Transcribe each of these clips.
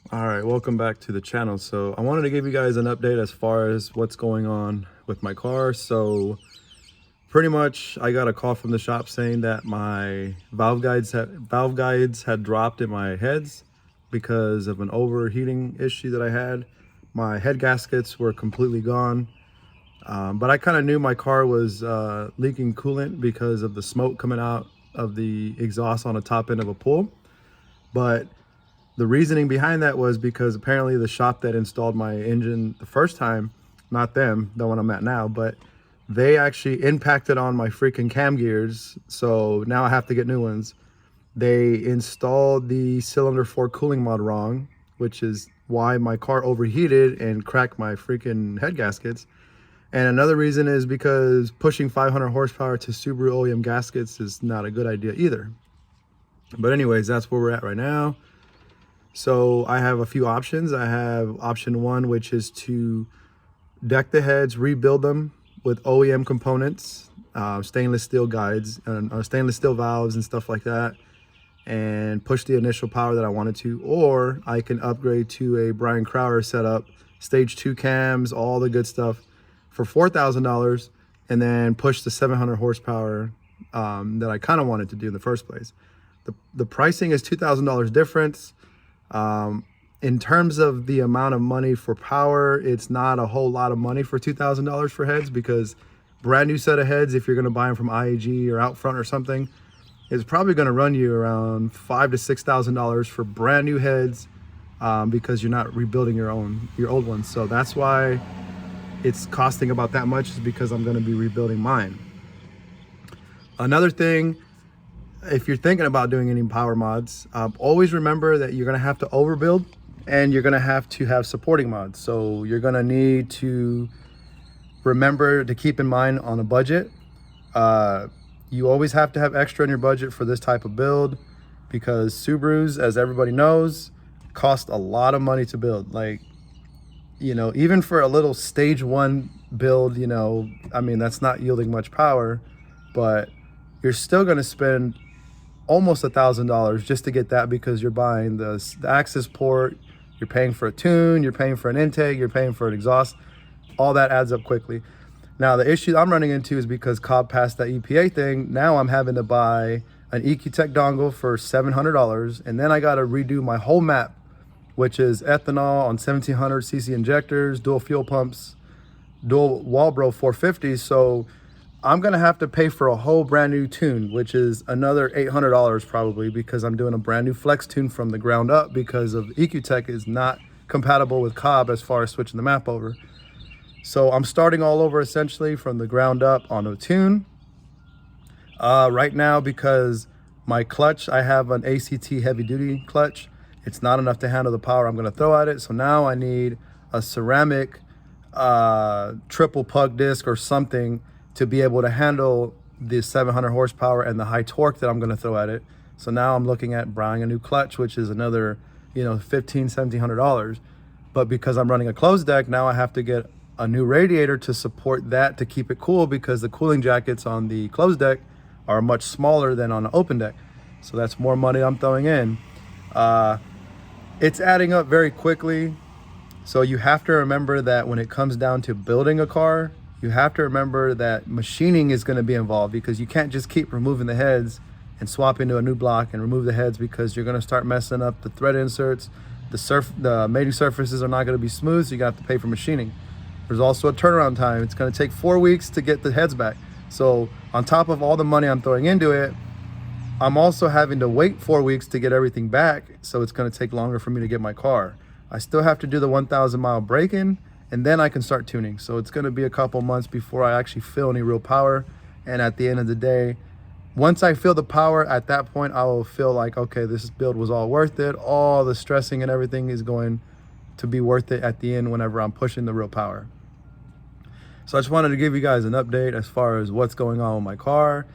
All right, welcome back to the channel. So I wanted to give you guys an update as far as what's going on with my car. So pretty much I got a call from the shop saying that my valve guides had dropped in my heads because of an overheating issue that I had. My head gaskets were completely gone. But I kind of knew my car was leaking coolant because of the smoke coming out of the exhaust on the top end of a pool. But the reasoning behind that was because apparently the shop that installed my engine the first time, not them, the one I'm at now, but they actually impacted on my freaking cam gears. So now I have to get new ones. They installed the cylinder 4 cooling mod wrong, which is why my car overheated and cracked my freaking head gaskets. And another reason is because pushing 500 horsepower to Subaru OEM gaskets is not a good idea either. But anyways, that's where we're at right now. So I have a few options. I have option one, which is to deck the heads, rebuild them with OEM components, stainless steel guides, and stainless steel valves and stuff like that, and push the initial power that I wanted to. Or I can upgrade to a Brian Crowder setup, stage 2 cams, all the good stuff for $4,000, and then push the 700 horsepower that I kind of wanted to do in the first place. The pricing is $2,000 difference. In terms of the amount of money for power, it's not a whole lot of money for $2,000 for heads, because brand new set of heads, if you're going to buy them from IAG or Out Front or something, is probably going to run you around $5,000 to $6,000 for brand new heads, because you're not rebuilding your old ones. So that's why it's costing about that much, is because I'm going to be rebuilding mine. Another thing, if you're thinking about doing any power mods, always remember that you're going to have to overbuild and you're going to have supporting mods. So you're going to need to remember to keep in mind on a budget. You always have to have extra in your budget for this type of build, because Subarus, as everybody knows, cost a lot of money to build. Like, you know, even for a little stage 1 build, you know, I mean, that's not yielding much power, but you're still going to spend almost $1,000 just to get that, because you're buying the access port, you're paying for a tune, you're paying for an intake, you're paying for an exhaust. All that adds up quickly. Now the issue I'm running into is because Cobb passed that EPA thing. Now I'm having to buy an EQTech dongle for $700, and then I got to redo my whole map, which is ethanol on 1700 cc injectors, dual fuel pumps, dual Walbro 450s. So I'm gonna have to pay for a whole brand new tune, which is another $800 probably, because I'm doing a brand new flex tune from the ground up, because of EQTech is not compatible with Cobb as far as switching the map over. So I'm starting all over essentially from the ground up on a tune. Right now, because my clutch, I have an ACT heavy duty clutch. It's not enough to handle the power I'm gonna throw at it. So now I need a ceramic triple pug disc or something to be able to handle the 700 horsepower and the high torque that I'm going to throw at it. So now I'm looking at buying a new clutch, which is another, you know, $1,500–$1,700. But because I'm running a closed deck, now I have to get a new radiator to support that, to keep it cool, because the cooling jackets on the closed deck are much smaller than on an open deck. So that's more money I'm throwing in. It's adding up very quickly. So you have to remember that when it comes down to building a car, you have to remember that machining is going to be involved, because you can't just keep removing the heads and swap into a new block and remove the heads, because you're going to start messing up the thread inserts. The mating surfaces are not going to be smooth, so you got to pay for machining. There's also a turnaround time. It's going to take 4 weeks to get the heads back. So on top of all the money I'm throwing into it, I'm also having to wait 4 weeks to get everything back. So it's going to take longer for me to get my car. I still have to do the 1,000 mile break-in, and then I can start tuning. So it's going to be a couple months before I actually feel any real power. And at the end of the day, once I feel the power, at that point I will feel like, okay, this build was all worth it. All the stressing and everything is going to be worth it at the end, whenever I'm pushing the real power. So I just wanted to give you guys an update as far as what's going on with my car.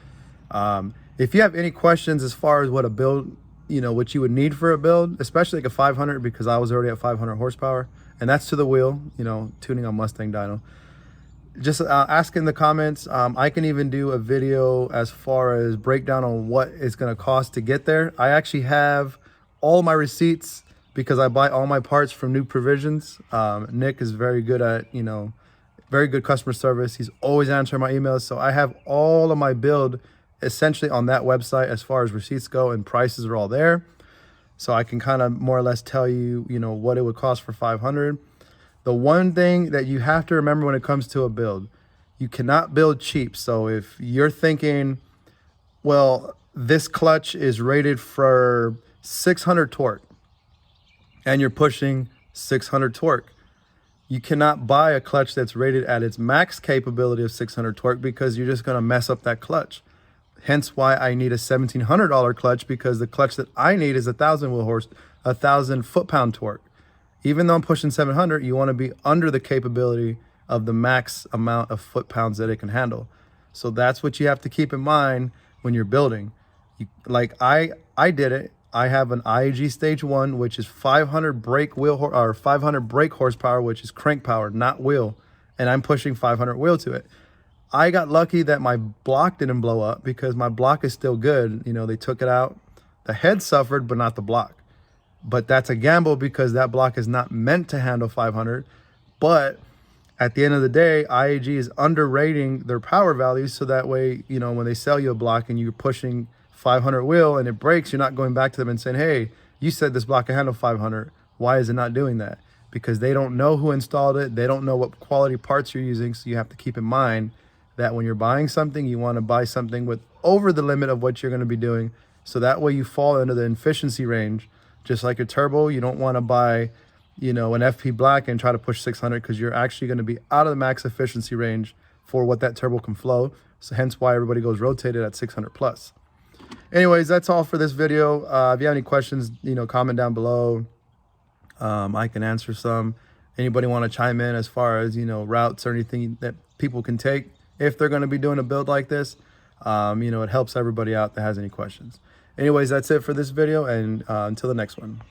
If you have any questions as far as what a build, you know, what you would need for a build, especially like a 500, because I was already at 500 horsepower, and that's to the wheel, you know, tuning on Mustang dyno. Just ask in the comments. I can even do a video as far as breakdown on what it's going to cost to get there. I actually have all my receipts because I buy all my parts from New Provisions. Nick is very good at, very good customer service. He's always answering my emails. So I have all of my build essentially on that website as far as receipts go, and prices are all there. So I can kind of more or less tell you, what it would cost for 500. The one thing that you have to remember when it comes to a build, you cannot build cheap. So if you're thinking, well, this clutch is rated for 600 torque and you're pushing 600 torque, you cannot buy a clutch that's rated at its max capability of 600 torque, because you're just going to mess up that clutch. Hence why I need a $1,700 clutch, because the clutch that I need is 1,000 foot-pound torque. Even though I'm pushing 700, you want to be under the capability of the max amount of foot-pounds that it can handle. So that's what you have to keep in mind when you're building. Like I did it. I have an IAG Stage 1, which is 500 brake horsepower, which is crank power, not wheel, and I'm pushing 500 wheel to it. I got lucky that my block didn't blow up, because my block is still good. They took it out. The head suffered, but not the block. But that's a gamble, because that block is not meant to handle 500. But at the end of the day, IAG is underrating their power values. So that way, when they sell you a block and you're pushing 500 wheel and it breaks, you're not going back to them and saying, hey, you said this block can handle 500. Why is it not doing that? Because they don't know who installed it. They don't know what quality parts you're using. So you have to keep in mind that when you're buying something, you want to buy something with over the limit of what you're going to be doing. So that way you fall into the efficiency range. Just like your turbo, you don't want to buy, an FP black and try to push 600, because you're actually going to be out of the max efficiency range for what that turbo can flow. So hence why everybody goes rotated at 600 plus. Anyways, that's all for this video. If you have any questions, comment down below. I can answer some. Anybody want to chime in as far as, routes or anything that people can take if they're going to be doing a build like this? It helps everybody out that has any questions. Anyways, that's it for this video, and until the next one.